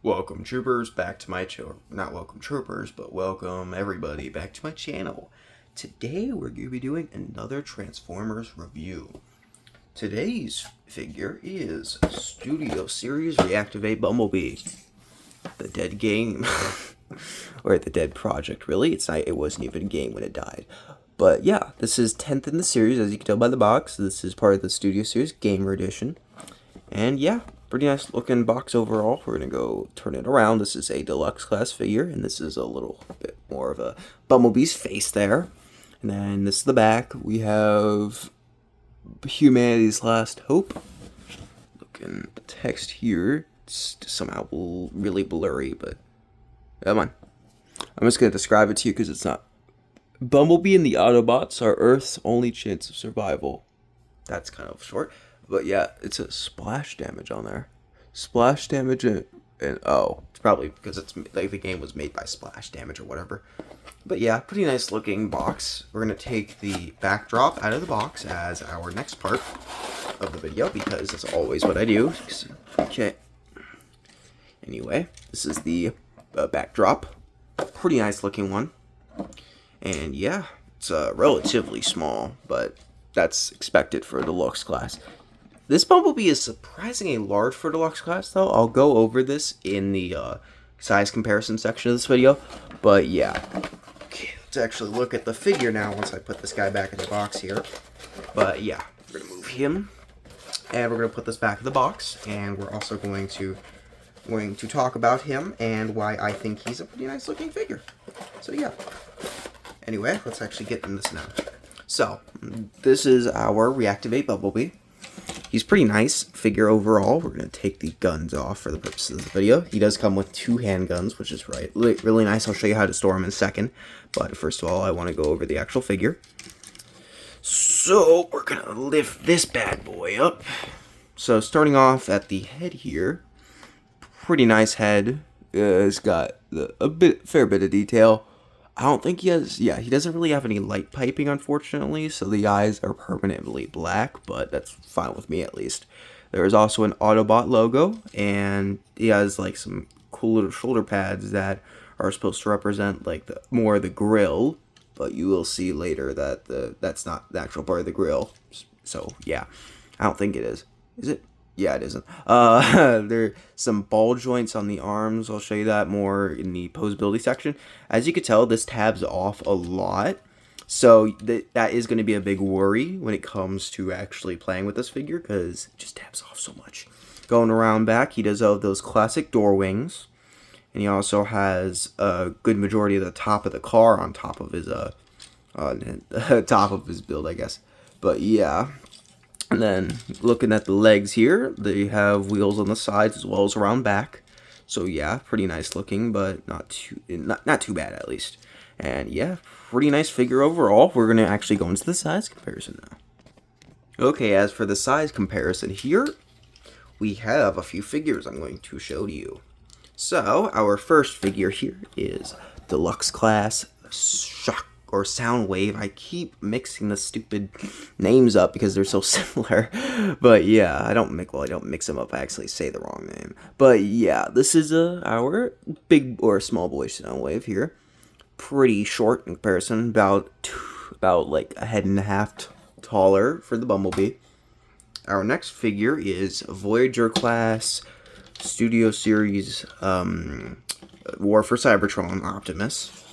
Welcome troopers back to my not welcome troopers, but welcome everybody back to my channel. Today we're going to be doing another Transformers review. Today's figure is Studio Series Reactivate Bumblebee. The dead game. Or the dead project, really. It wasn't even a game when it died. But yeah, this is 10th in the series, as you can tell by the box. This is part of the Studio Series Gamer Edition. And yeah, pretty nice looking box overall. We're going to go turn it around. This is a deluxe class figure, and this is a little bit more of a Bumblebee's face there. And then this is the back. We have Humanity's Last Hope. Looking at the text here. It's somehow really blurry, but come on. I'm just going to describe it to you because it's not. Bumblebee and the Autobots are Earth's only chance of survival. That's kind of short. But yeah, it's a splash damage on there. Splash damage and oh, it's probably because it's like the game was made by Splash Damage or whatever. But yeah, pretty nice looking box. We're gonna take the backdrop out of the box as our next part of the video because that's always what I do. Okay. Anyway, this is the backdrop. Pretty nice looking one. And yeah, it's relatively small, but that's expected for a deluxe class. This Bumblebee is surprisingly large for deluxe class, though. I'll go over this in the size comparison section of this video. But yeah, okay, let's actually look at the figure now once I put this guy back in the box here. But yeah, we're gonna move him, and we're gonna put this back in the box, and we're also going to talk about him and why I think he's a pretty nice looking figure. So yeah. Anyway, let's actually get in this now. So this is our Reactivate Bumblebee. He's pretty nice figure overall. We're going to take the guns off for the purposes of the video. He does come with 2 handguns, which is really nice. I'll show you how to store them in a second. But first of all, I want to go over the actual figure. So we're going to lift this bad boy up. So starting off at the head here. Pretty nice head. It's got fair bit of detail. I don't think he has, yeah, he doesn't really have any light piping, unfortunately, so the eyes are permanently black, but that's fine with me, at least. There is also an Autobot logo, and he has, like, some cool little shoulder pads that are supposed to represent, like, more the grill, but you will see later that that's not the actual part of the grill, so, yeah, I don't think it is. Is it? Yeah, it isn't. There are some ball joints on the arms. I'll show you that more in the posability section. As you can tell, this tabs off a lot. So that is going to be a big worry when it comes to actually playing with this figure because it just tabs off so much. Going around back, he does have those classic door wings. And he also has a good majority of the top of the car on top of his top of his build, I guess. But yeah. And then, looking at the legs here, they have wheels on the sides as well as around back. So yeah, pretty nice looking, but not too bad at least. And yeah, pretty nice figure overall. We're going to actually go into the size comparison now. Okay, as for the size comparison here, we have a few figures I'm going to show to you. So, our first figure here is Deluxe Class Shock or Soundwave. I keep mixing the stupid names up because they're so similar. But yeah, I don't mix them up. I actually say the wrong name. But yeah, this is our big or small boy Soundwave here. Pretty short in comparison, about like a head and a half taller for the Bumblebee. Our next figure is Voyager Class Studio Series War for Cybertron Optimus.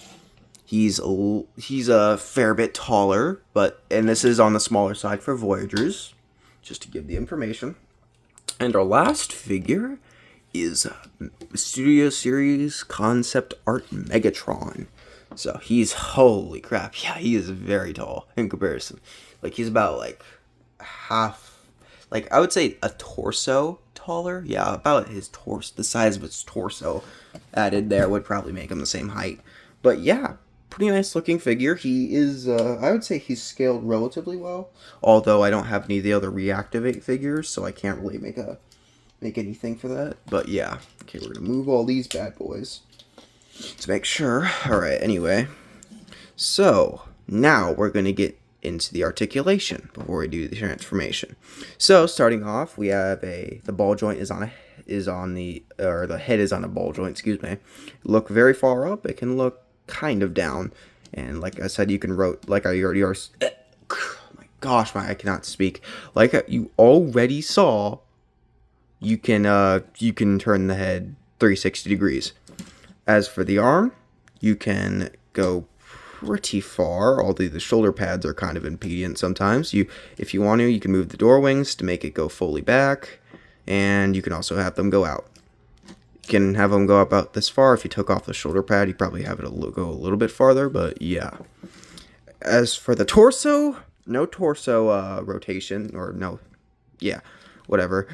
He's a fair bit taller, and this is on the smaller side for Voyagers, just to give the information. And our last figure is Studio Series Concept Art Megatron. So he's, holy crap, yeah, he is very tall in comparison. Like, he's about, like, half, like, I would say a torso taller. Yeah, about his torso, the size of his torso added there would probably make him the same height. But yeah, pretty nice looking figure. He is, I would say he's scaled relatively well. Although I don't have any of the other Reactivate figures, so I can't really make anything for that. But yeah, okay, we're gonna move all these bad boys to make sure. All right. Anyway, so now we're gonna get into the articulation before we do the transformation. So starting off, we have the ball joint is on is on the head is on a ball joint, excuse me, look very far up, it can look kind of down. And like I said, you can like I already are. Oh my gosh, I cannot speak. Like you already saw, you can turn the head 360 degrees. As for the arm, you can go pretty far, although the shoulder pads are kind of impedient sometimes. If you want to, you can move the door wings to make it go fully back, and you can also have them go out. You can have them go about this far. If you took off the shoulder pad, you'd probably have it go a little bit farther, but yeah. As for the torso, no torso rotation, or no, yeah, whatever.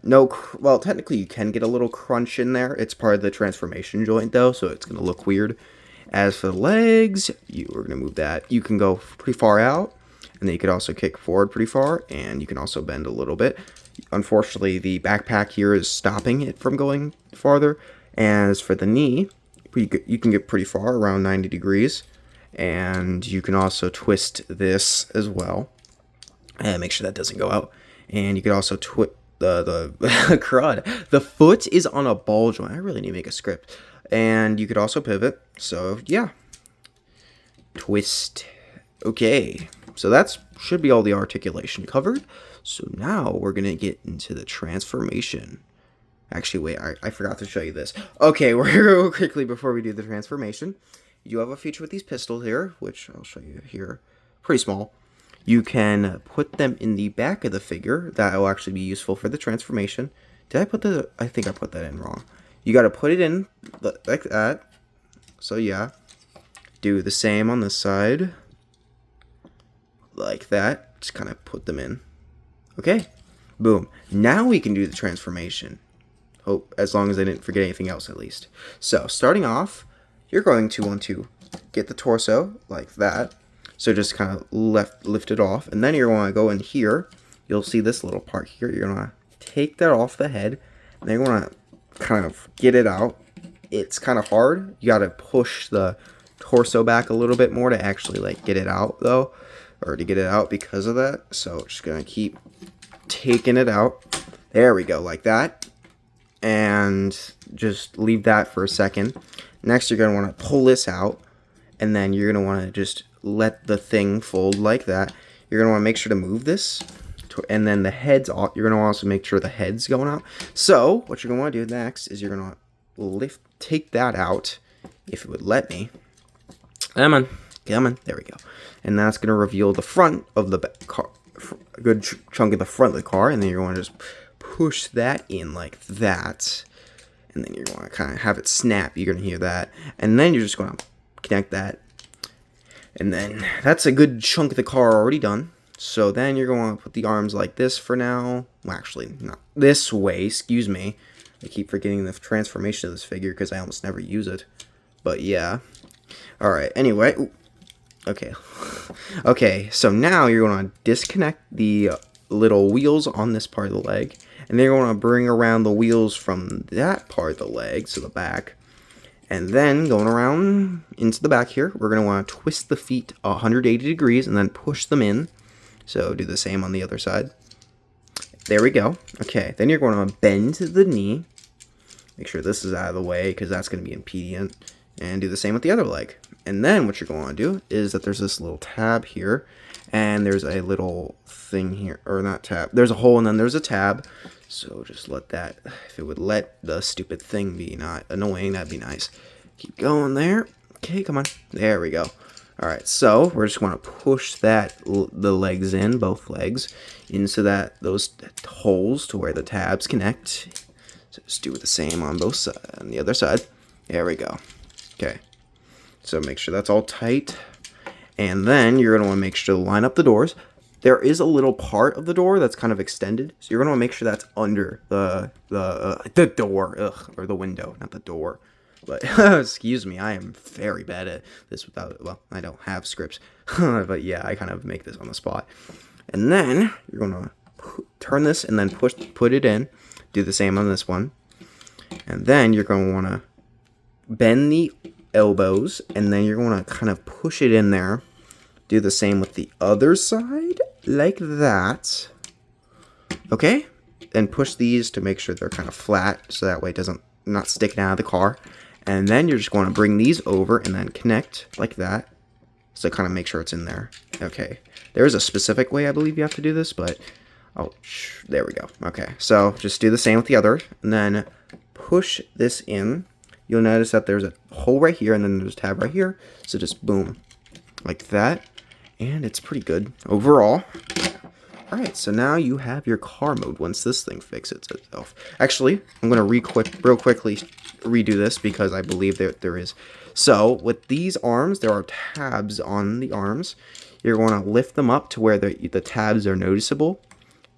No, well, technically you can get a little crunch in there. It's part of the transformation joint though, so it's going to look weird. As for the legs, we're going to move that. You can go pretty far out, and then you could also kick forward pretty far, and you can also bend a little bit. Unfortunately, the backpack here is stopping it from going farther. As for the knee, you can get pretty far, around 90 degrees. And you can also twist this as well. And make sure that doesn't go out. And you can also twist the crud. The foot is on a ball joint. I really need to make a script. And you could also pivot. So, yeah. Twist. Okay. So that should be all the articulation covered. So now we're going to get into the transformation. Actually, wait, I forgot to show you this. Okay, we're going to go quickly before we do the transformation. You do have a feature with these pistols here, which I'll show you here. Pretty small. You can put them in the back of the figure. That will actually be useful for the transformation. Did I put the... I think I put that in wrong. You got to put it in like that. So, yeah. Do the same on this side. Like that. Just kind of put them in. Okay, boom. Now we can do the transformation. Hope, as long as I didn't forget anything else at least. So, starting off, you're going to want to get the torso like that. So just kind of lift it off. And then you're going to go in here. You'll see this little part here. You're going to take that off the head. And then you're going to kind of get it out. It's kind of hard. You got to push the torso back a little bit more to actually like get it out though. Or to get it out because of that. So just going to keep taking it out. There we go, like that. And just leave that for a second. Next, you're going to want to pull this out. And then you're going to want to just let the thing fold like that. You're going to want to make sure to move this. And then the head's off. You're going to also make sure the head's going out. So what you're going to want to do next is you're going to take that out. If it would let me. Come on. There we go. And that's going to reveal the front of the car. A good chunk of the front of the car. And then you're going to just push that in like that. And then you're going to kind of have it snap. You're going to hear that. And then you're just going to connect that. And then that's a good chunk of the car already done. So then you're going to put the arms like this for now. Well, actually, not this way. Excuse me. I keep forgetting the transformation of this figure because I almost never use it. But yeah. Alright, anyway. Ooh. Okay. Okay, so now you're going to disconnect the little wheels on this part of the leg. And then you're going to bring around the wheels from that part of the leg, so the back. And then going around into the back here, we're going to want to twist the feet 180 degrees and then push them in. So do the same on the other side. There we go. Okay, then you're going to bend the knee. Make sure this is out of the way because that's going to be impedient. And do the same with the other leg. And then what you're going to do is that there's this little tab here. And there's a little thing here. Or not tab. There's a hole and then there's a tab. So just let that, if it would let the stupid thing be not annoying, that'd be nice. Keep going there. Okay, come on. There we go. Alright, so we're just going to push the legs in, both legs, into those holes to where the tabs connect. So just do the same on both sides, on the other side. There we go. Okay. So make sure that's all tight. And then you're going to want to make sure to line up the doors. There is a little part of the door that's kind of extended, so you're going to want to make sure that's under the door, or the window, not the door. But excuse me, I am very bad at this without. Well, I don't have scripts, but yeah, I kind of make this on the spot. And then you're going to turn this and then put it in. Do the same on this one, and then you're going to want to bend the elbows, and then you're going to kind of push it in there. Do the same with the other side, like that. Okay? then push these to make sure they're kind of flat, so that way it doesn't not sticking out of the car. And then you're just going to bring these over and then connect like that. So kind of make sure it's in there. Okay. There is a specific way I believe you have to do this, but oh, there we go. Okay. So just do the same with the other, and then push this in. You'll notice that there's a hole right here, and then there's a tab right here. So just boom, like that. And it's pretty good overall. Alright, so now you have your car mode once this thing fixes itself. Actually, I'm going to real quickly redo this because I believe there is. So, with these arms, there are tabs on the arms. You're going to lift them up to where the tabs are noticeable.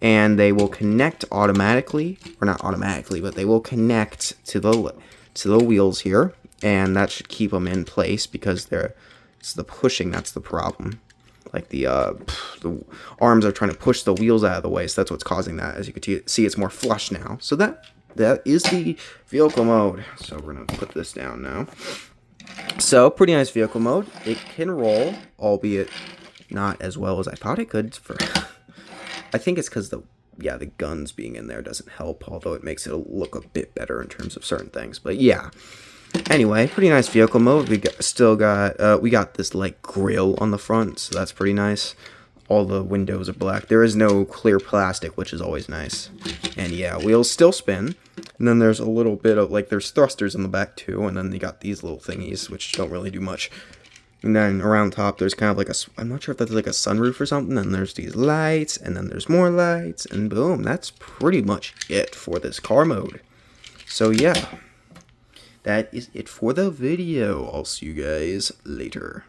And they will connect automatically, or not automatically, but they will connect to the wheels here. And that should keep them in place because it's the pushing that's the problem. Like the arms are trying to push the wheels out of the way, so that's what's causing that. As you can see, it's more flush now. So that is the vehicle mode. So we're gonna put this down now. So pretty nice vehicle mode. It can roll, albeit not as well as I thought it could. I think it's because the guns being in there doesn't help, although it makes it look a bit better in terms of certain things. But yeah. Anyway, pretty nice vehicle mode. We got this like grill on the front, so that's pretty nice. All the windows are black. There is no clear plastic, which is always nice. And yeah, wheels still spin. And then there's a little bit of like there's thrusters in the back too, and then they got these little thingies which don't really do much. And then around top there's kind of like I'm not sure if that's like a sunroof or something. And there's these lights, and then there's more lights, and boom, that's pretty much it for this car mode. So yeah. That is it for the video. I'll see you guys later.